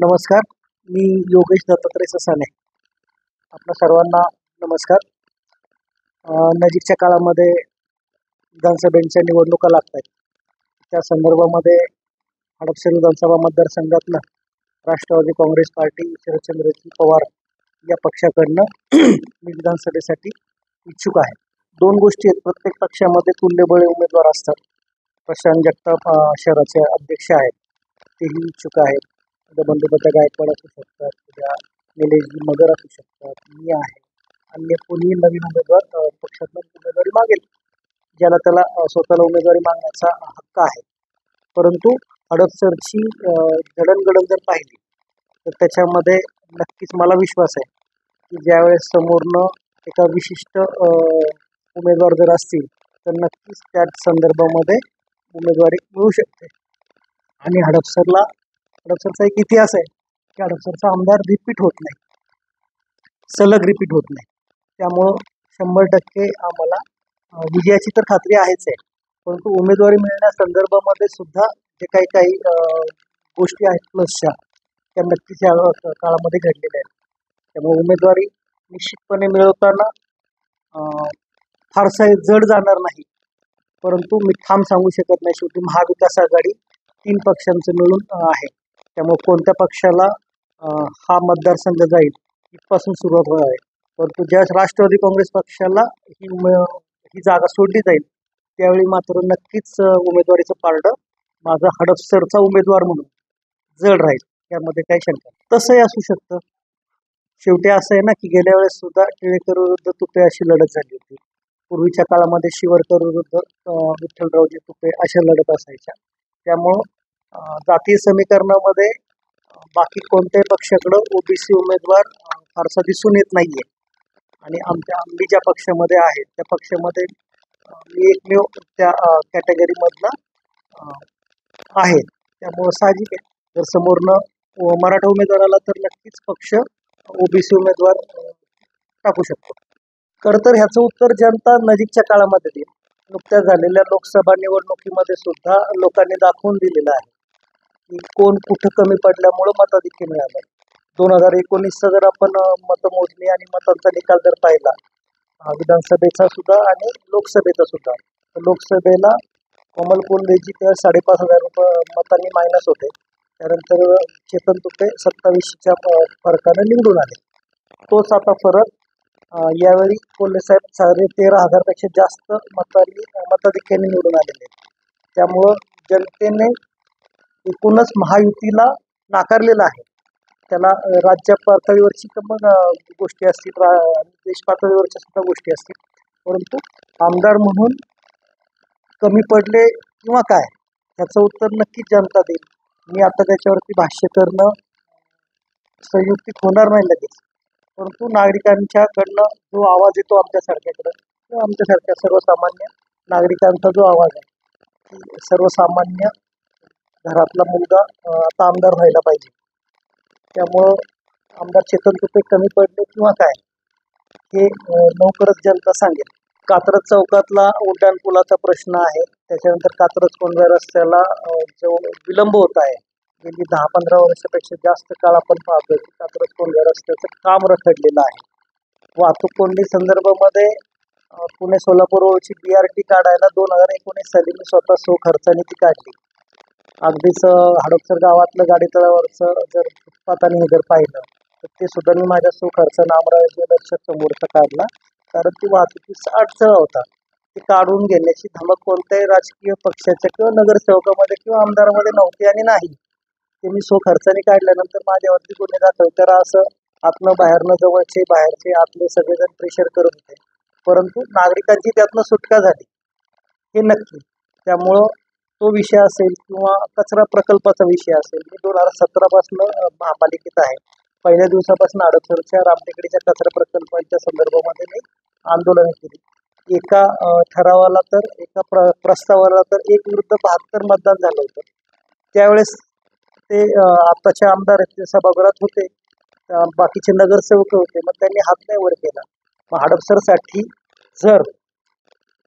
नमस्कार. मी योगेश दत्तात्रय ससाने. आपल्या सर्वांना नमस्कार. नजीकच्या काळामध्ये विधानसभेच्या निवडणुका लागत आहेत. त्या संदर्भामध्ये हडपसर विधानसभा मतदारसंघातनं राष्ट्रवादी काँग्रेस पार्टी शरदचंद्रजी पवार या पक्षाकडनं मी विधानसभेसाठी इच्छुक आहे. दोन गोष्टी आहेत. प्रत्येक पक्षामध्ये तुल्यबळ उमेदवार असतात. प्रशांत जगताप शहराचे अध्यक्ष आहेत, तेही इच्छुक आहेत. बंधुपता गायकवाड असू शकतात, उद्या निलेशजी मगर असू शकतात, मी आहे. अन्य कोणीही नवीन उमेदवार पक्षातून उमेदवारी मागेल, ज्याला त्याला स्वतःला उमेदवारी मागण्याचा हक्क आहे. परंतु हडपसरची जडणघडण जर पाहिली तर त्याच्यामध्ये नक्कीच मला विश्वास आहे की ज्यावेळेस समोरनं एका विशिष्ट उमेदवार जर असतील तर नक्कीच त्याच संदर्भामध्ये उमेदवारी मिळू शकते. आणि हडपसरचा एक इतिहास आहे की हडपसरचा आमदार रिपीट होत नाही, सलग रिपीट होत नाही. त्यामुळं 100% आम्हाला विजयाची तर खात्री आहेच आहे. परंतु उमेदवारी मिळण्यासंदर्भामध्ये सुद्धा जे काही गोष्टी आहेत प्लसच्या, त्या नक्कीच या काळामध्ये घडलेल्या आहेत. त्यामुळे उमेदवारी निश्चितपणे मिळवताना फारसा जड जाणार नाही. परंतु मी ठाम सांगू शकत नाही. शेवटी महाविकास आघाडी 3 पक्षांचं मिळून आहे. त्यामुळे कोणत्या पक्षाला हा मतदारसंघ जाईल इथपासून सुरुवात होणार आहे. परंतु ज्यावेळेस राष्ट्रवादी काँग्रेस पक्षाला ही जागा सोडली जाईल त्यावेळी मात्र नक्कीच उमेदवारीचं पारडं माझा हडपसरचा उमेदवार म्हणून जड राहील, यामध्ये काही शंका नाही. तसंही असू शकतं. शेवटी असं आहे ना की गेल्या वेळेस सुद्धा टिळेकर विरुद्ध तुपे अशी लढत झाली होती. पूर्वीच्या काळामध्ये शिवरकर विरुद्ध विठ्ठलरावजी तुपे अशा लढत असायच्या. त्यामुळं जातीय समीकरणामध्ये बाकी कोणत्याही पक्षाकडं ओबीसी उमेदवार फारसा दिसून येत नाहीये. आणि आम्ही ज्या पक्षामध्ये आहे त्या पक्षामध्ये मी एकमेव त्या कॅटेगरीमधला आहे. त्यामुळं साहजिक आहे, जर समोरनं मराठा उमेदवार आला तर नक्कीच पक्ष ओबीसी उमेदवार टाकू शकतो. खरं तर ह्याचं उत्तर जनता नजीकच्या काळामध्ये देईल. नुकत्याच झालेल्या लोकसभा निवडणुकीमध्ये सुद्धा लोकांनी दाखवून दिलेलं आहे की कोण कुठं कमी पडल्यामुळं मताधिक्य मिळालं. 2019चा जर आपण मतमोजणी आणि मतांचा निकाल जर पाहिला, विधानसभेचा सुद्धा आणि लोकसभेचा सुद्धा, तर लोकसभेला कोमल कोल्हेजी त्या 5,500 मतांनी मायनस होते. त्यानंतर चेतन तुपे 27च्या फरकानं निवडून आले. तोच आता फरक यावेळी कोल्हे साहेब 13,000पेक्षा जास्त मताधिक्याने निवडून आलेले. त्यामुळं जनतेने एकूणच महायुतीला नाकारलेलं आहे. त्याला राज्य पातळीवरची गोष्टी असतील, देश पातळीवरच्या सुद्धा गोष्टी असतील. परंतु आमदार म्हणून कमी पडले किंवा काय, ह्याचं उत्तर नक्कीच जनता देईल. मी आता त्याच्यावरती भाष्य करणं संयुक्तिक होणार नाही लगेच. परंतु नागरिकांच्याकडनं जो आवाज येतो आमच्यासारख्याकडं किंवा आमच्यासारख्या सर्वसामान्य नागरिकांचा जो आवाज आहे, सर्वसामान्य घरातला मुलगा आता आमदार व्हायला पाहिजे. त्यामुळं आमदार चेतन तुपे कमी पडले किंवा काय, हे लवकरच जनता सांगेल. कात्रज चौकातला उड्डाणपुलाचा प्रश्न आहे. त्याच्यानंतर कात्रज कोंढव्या रस्त्याला जो विलंब होत आहे, गेली 10-15 वर्षापेक्षा जास्त काळ आपण पाहतोय की कात्रज कोंढव्या रस्त्याचं काम रखडलेलं आहे. वाहतूक कोंडी संदर्भामध्ये पुणे सोलापूर रोडची BRT काढायला 2019 साली मी स्वतः खर्चाने ती काढली. अगदीच हडपसर गावातलं गाडी तळावरचं जर फुटपाथ आणि हे जर पाहिलं तर ते सुद्धा मी माझ्या खर्चानं अमरावती लक्षात समोरचा काढला, कारण ती वाहतुकीचा अडथळा होता. ती काढून घेण्याची धमक कोणत्याही राजकीय पक्षाच्या किंवा नगरसेवकामध्ये किंवा आमदारामध्ये नव्हती आणि नाही. ते मी खर्चाने काढल्यानंतर माझ्यावरती गुन्हे दाखल करा असं आतनं बाहेरनं, जवळचे बाहेरचे आतले सगळेजण प्रेशर करत होते. परंतु नागरिकांची त्यातनं सुटका झाली, हे नक्की. त्यामुळं तो विषय असेल किंवा कचरा प्रकल्पाचा विषय असेल, मी 2017 महापालिकेत आहे. पहिल्या दिवसापासून हडपसरच्या रामटेकडीच्या कचरा प्रकल्पांच्या संदर्भामध्ये मी आंदोलने केली. एका ठरावाला तर एका प्रस्तावाला तर 1 विरुद्ध 72 मतदान झालं होतं. त्यावेळेस ते आताचे आमदार ते सभागृहात होते, बाकीचे नगरसेवक होते. मग त्यांनी हात नाही वर केला. मग हडपसरसाठी जर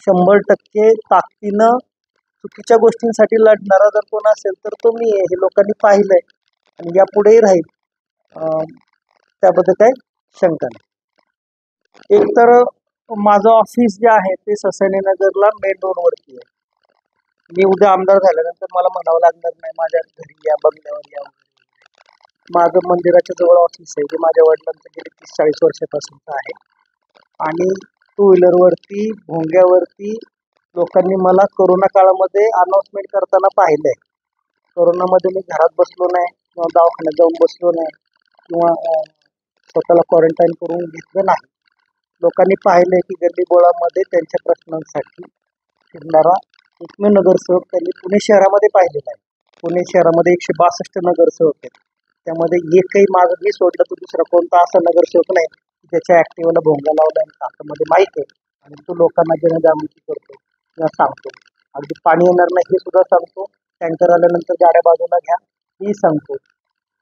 100% ताकदीनं चुकीच्या गोष्टींसाठी लढणारा जर कोण असेल तर तो मी आहे. हे लोकांनी पाहिलंय. आणि यापुढेही राहील. त्याबद्दल काही शंका नाही. एक तर माझं ऑफिस जे आहे ते ससानीनगरला मेन रोडवरती आहे. मी उद्या आमदार झाल्यानंतर मला म्हणावं लागणार नाही माझ्या घरी या, बंगल्यावर या. माझं मंदिराच्या जवळ ऑफिस आहे, जे माझ्या वडिलांचं गेले 30-40 वर्षापासूनचं आहे. आणि टू व्हीलरवरती, भोंग्यावरती लोकांनी मला कोरोना काळामध्ये अनाउन्समेंट करताना पाहिलंय. कोरोनामध्ये मी घरात बसलो नाही किंवा दवाखान्यात जाऊन बसलो नाही किंवा स्वतःला क्वारंटाईन करून घेतलं नाही. लोकांनी पाहिलंय की गल्लीबोळामध्ये त्यांच्या प्रश्नांसाठी फिरणारा एकमेव नगरसेवक त्यांनी पुणे शहरामध्ये पाहिलेला आहे. पुणे शहरामध्ये 162 नगरसेवक आहेत. त्यामध्ये एकही माझं मी सोडलं तर दुसरा कोणता असा नगरसेवक नाही की त्याच्या ऍक्टिव्हला भोंगा लावला आणि हातामध्ये माईक आहे आणि तो लोकांना जनजागृती करतो किंवा सांगतो. अगदी पाणी येणार नाही हे सुद्धा सांगतो. टँकर आल्यानंतर गाड्या बाजूला घ्या हेही सांगतो.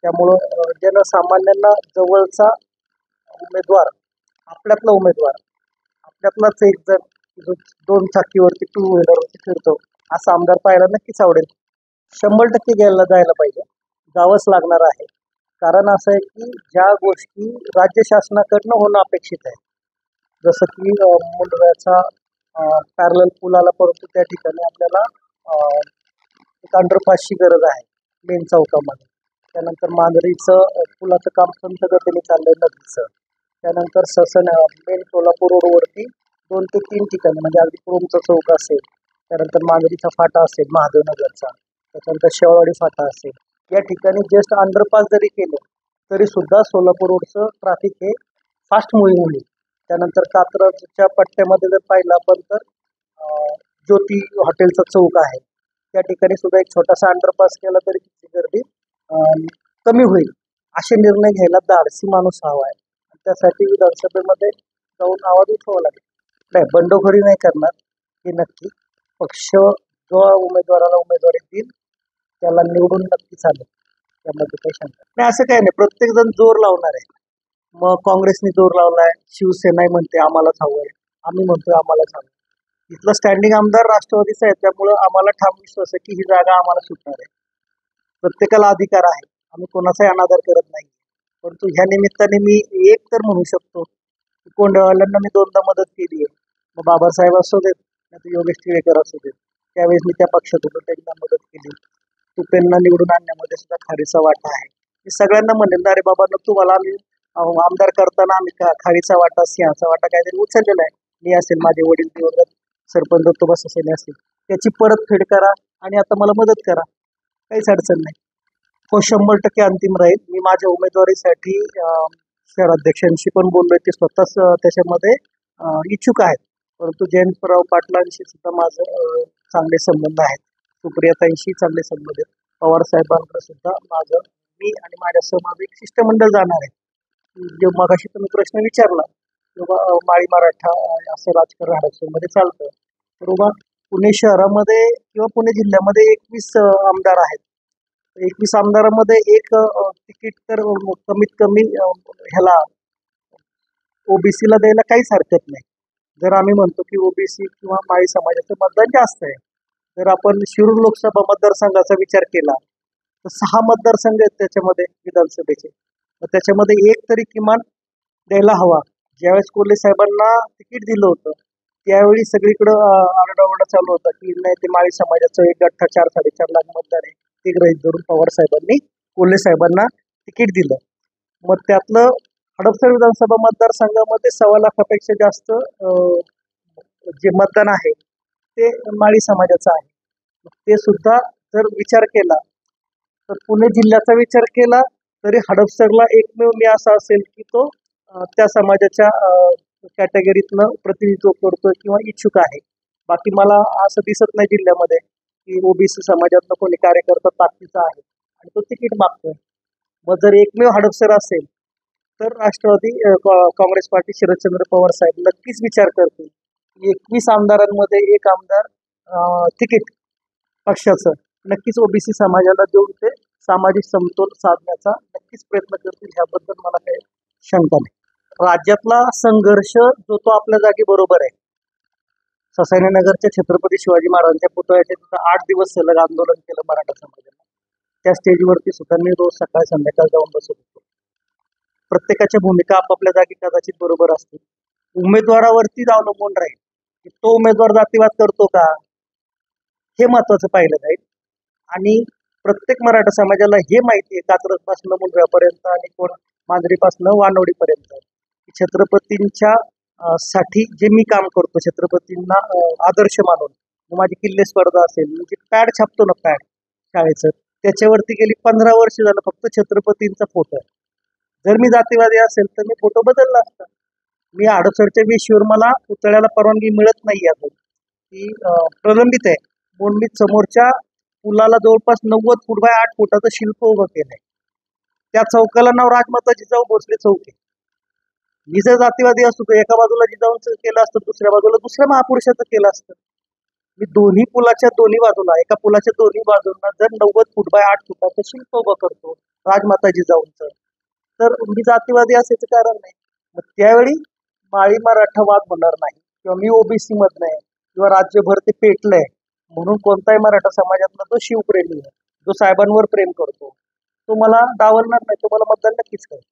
त्यामुळं जनसामान्यांना जवळचा उमेदवार, आपल्यातला उमेदवार, आपल्यातलाच एक जण जो 2 चाकीवरती टू व्हीलरवरती फिरतो असा आमदार पाहायला नक्कीच आवडेल. 100% जायला पाहिजे, जावंच लागणार आहे. कारण असं आहे की ज्या गोष्टी राज्य शासनाकडनं होणं अपेक्षित आहे, जसं की मुंडव्याचा पॅरलल पूल आला, परंतु त्या ठिकाणी आपल्याला एक अंडरपासची गरज आहे मेन चौकामध्ये. त्यानंतर मांजरीचं पुलाचं काम संथ गतीने चाललंय नदीचं. त्यानंतर मेन सोलापूर रोडवरती 2 ते 3 ठिकाणी म्हणजे अगदी क्रोमचा चौक असेल, त्यानंतर मांजरीचा फाटा असेल महादेवनगरचा, त्याच्यानंतर शेवाळवाडी फाटा असेल, या ठिकाणी जस्ट अंडरपास जरी केलं तरी सुद्धा सोलापूर रोडचं ट्रॅफिक हे फास्ट मुव्हिंग होईल. त्यानंतर कात्रजच्या पट्ट्यामध्ये जर पाहिलं आपण तर ज्योती हॉटेलचा चौक आहे, त्या ठिकाणी सुद्धा एक छोटासा अंडरपास केला तरी तिची गर्दी कमी होईल. असे निर्णय घ्यायला धाडसी माणूस हवा आहे. त्यासाठी विधानसभेमध्ये जाऊन आवाज उठवावा लागेल. नाही, बंडखोरी नाही करणार हे नक्की. पक्ष जो उमेदवाराला उमेदवारी देईल त्याला निवडून नक्की चालेल, त्यामध्ये काही शंका नाही. असं काही नाही, प्रत्येक जण जोर लावणार आहे. मग काँग्रेसने जोर लावलाय, शिवसेना म्हणते आम्हालाच हवंय, आम्ही म्हणतोय आम्हालाच हवं. इथलं स्टँडिंग आमदार राष्ट्रवादीचा आहे, त्यामुळं आम्हाला ठाम विश्वास आहे की ही जागा आम्हाला सुटणार आहे. प्रत्येकाला अधिकार आहे, आम्ही कोणाचाही अनादर करत नाही. परंतु ह्या निमित्ताने मी एक तर म्हणू शकतो की कोंडवाल्यांना मी 2दा मदत केली आहे. मग बाबासाहेब असू देत नाही तर योगेश टिळेकर असू देत, त्यावेळेस मी त्या पक्षात होतो, त्यांना मदत केली. तुपेंना निवडून आणण्यामध्ये सुद्धा खारीचा वाटा आहे. मी सगळ्यांना म्हणेन, अरे बाबा तुम्हाला आम्ही आमदार करताना आम्ही खारीचा वाटा, सिंहाचा वाटा काहीतरी उचललेला आहे. मी असेल, माझे वडील दिवंगत सरपंच दत्तोबा ससेने असतील, त्याची परतफेड करा आणि आता मला मदत करा, काहीच अडचण नाही. हो, 100% अंतिम राहील. मी माझ्या उमेदवारीसाठी शहराध्यक्षांशी पण बोललोय, ते स्वतःच त्याच्यामध्ये इच्छुक आहेत. परंतु जयंतराव पाटलांशी सुद्धा माझं चांगले संबंध आहेत, सुप्रियाताईंशी चांगले संबंध आहेत, पवार साहेबांकडे सुद्धा माझं, मी आणि माझ्या सहमागे एक शिष्टमंडळ जाणार आहे. जे मगाशी तुम्ही प्रश्न विचारला किंवा माळी मराठा असं राजकारण हडपसरमध्ये चालतं, तर उभा पुणे शहरामध्ये किंवा पुणे जिल्ह्यामध्ये 21 आमदार आहेत. 21 आमदारामध्ये एक तिकीट तर कमीत कमी ह्याला ओबीसीला द्यायला काहीच हरकत नाही. जर आम्ही म्हणतो की ओबीसी किंवा माळी समाजाचं मतदान जास्त आहे, जर आपण शिरूर लोकसभा मतदारसंघाचा विचार केला तर 6 मतदारसंघ आहेत त्याच्यामध्ये विधानसभेचे. तर त्याच्यामध्ये एक तरी किमान द्यायला हवा. ज्यावेळेस कोल्हे साहेबांना तिकीट दिलं होतं त्यावेळी सगळीकडं आरडाओरडा चालू होता की नाही, ते माळी समाजाचं एक गठ्ठा 4-4.5 लाख मतदार आहे, ते गृहीत धरून पवार साहेबांनी कोल्हे साहेबांना तिकीट दिलं. मग त्यातलं हडपसर विधानसभा मतदारसंघामध्ये 1.25 लाखापेक्षा जास्त जे मतदान आहे ते माळी समाजाचं आहे. ते सुद्धा जर विचार केला तर पुणे जिल्ह्याचा विचार केला तरी हडपसरला एकमेव मी असा असेल की तो त्या समाजाच्या कॅटेगरीतनं प्रतिनिधित्व करतोय किंवा इच्छुक आहे. बाकी मला असं दिसत नाही जिल्ह्यामध्ये की ओबीसी समाजातनं कोणी कार्यकर्ता ताकदीचा आहे आणि तो तिकीट मागतोय. मग जर एकमेव हडपसर असेल तर राष्ट्रवादी काँग्रेस पार्टी शरदचंद्र पवार साहेब नक्कीच विचार करतील. 21 आमदारांमध्ये एक आमदार तिकीट पक्षाचं नक्कीच ओबीसी समाजाला देऊन ते सामाजिक समतोल साधण्याचा नक्कीच प्रयत्न करतील, ह्याबद्दल मला काही शंका नाही. राज्यातला संघर्ष जो तो आपल्या जागी बरोबर आहे. ससानीनगरच्या छत्रपती शिवाजी महाराजांच्या पुतळ्याच्या तिथं 8 दिवस सलग आंदोलन केलं मराठा समाजाने. त्या स्टेजवरती सुद्धा मी रोज सकाळ संध्याकाळ जाऊन बसत होतो. प्रत्येकाच्या भूमिका आपापल्या जागी कदाचित बरोबर असतील. उमेदवारावरतीच अवलंबून राहील की तो उमेदवार जातीवाद करतो का, हे महत्वाचं पाहिलं जाईल. आणि प्रत्येक मराठा समाजाला हे माहिती आहे, कात्रजपासून मुंब्र्यापर्यंत आणि कोण मांजरीपासून वानवडीपर्यंत, छत्रपतींच्या साठी जे मी काम करतो, छत्रपतींना आदर्श मानून, माझी किल्ले स्पर्धा असेल, म्हणजे पॅड छापतो ना, पॅड शाळेचं, त्याच्यावरती गेली 15 वर्ष झालं फक्त छत्रपतींचा फोटो आहे. जर मी जातीवादी असेल तर मी फोटो बदलला असता. मी हडपसरच्या वेशीवर मला पुतळ्याला परवानगी मिळत नाही अजून, ती प्रलंबित आहे, म्हणून मी समोरच्या पुलाला जवळपास 90 फूट बाय 8 फुटाचं शिल्प उभं केलंय. त्या चौकाला नाव राजमाता जिजाऊ भोसले चौक आहे. मी जर जातीवादी असतो तर एका बाजूला जिजाऊंचं केलं असतं, दुसऱ्या बाजूला दुसऱ्या महापुरुषाचं केलं असतं. मी दोन्ही पुलाच्या दोन्ही बाजूला, एका पुलाच्या दोन्ही बाजूंना जर 90 फूट बाय 8 फुटाचं शिल्प उभं करतो राजमाता जिजाऊंचं, तर मी जातीवादी असायचं कारण नाही. मग त्यावेळी माळी मराठा वाद होणार नाही, किंवा मी ओबीसी मधनं आहे, किंवा राज्यभर ते पेटलंय म्हणून कोणताही मराठा समाजातला तो शिवप्रेमी आहे, जो साहेबांवर प्रेम करतो, तो मला डावलणार नाही, तो मला मतदान नक्कीच करेल.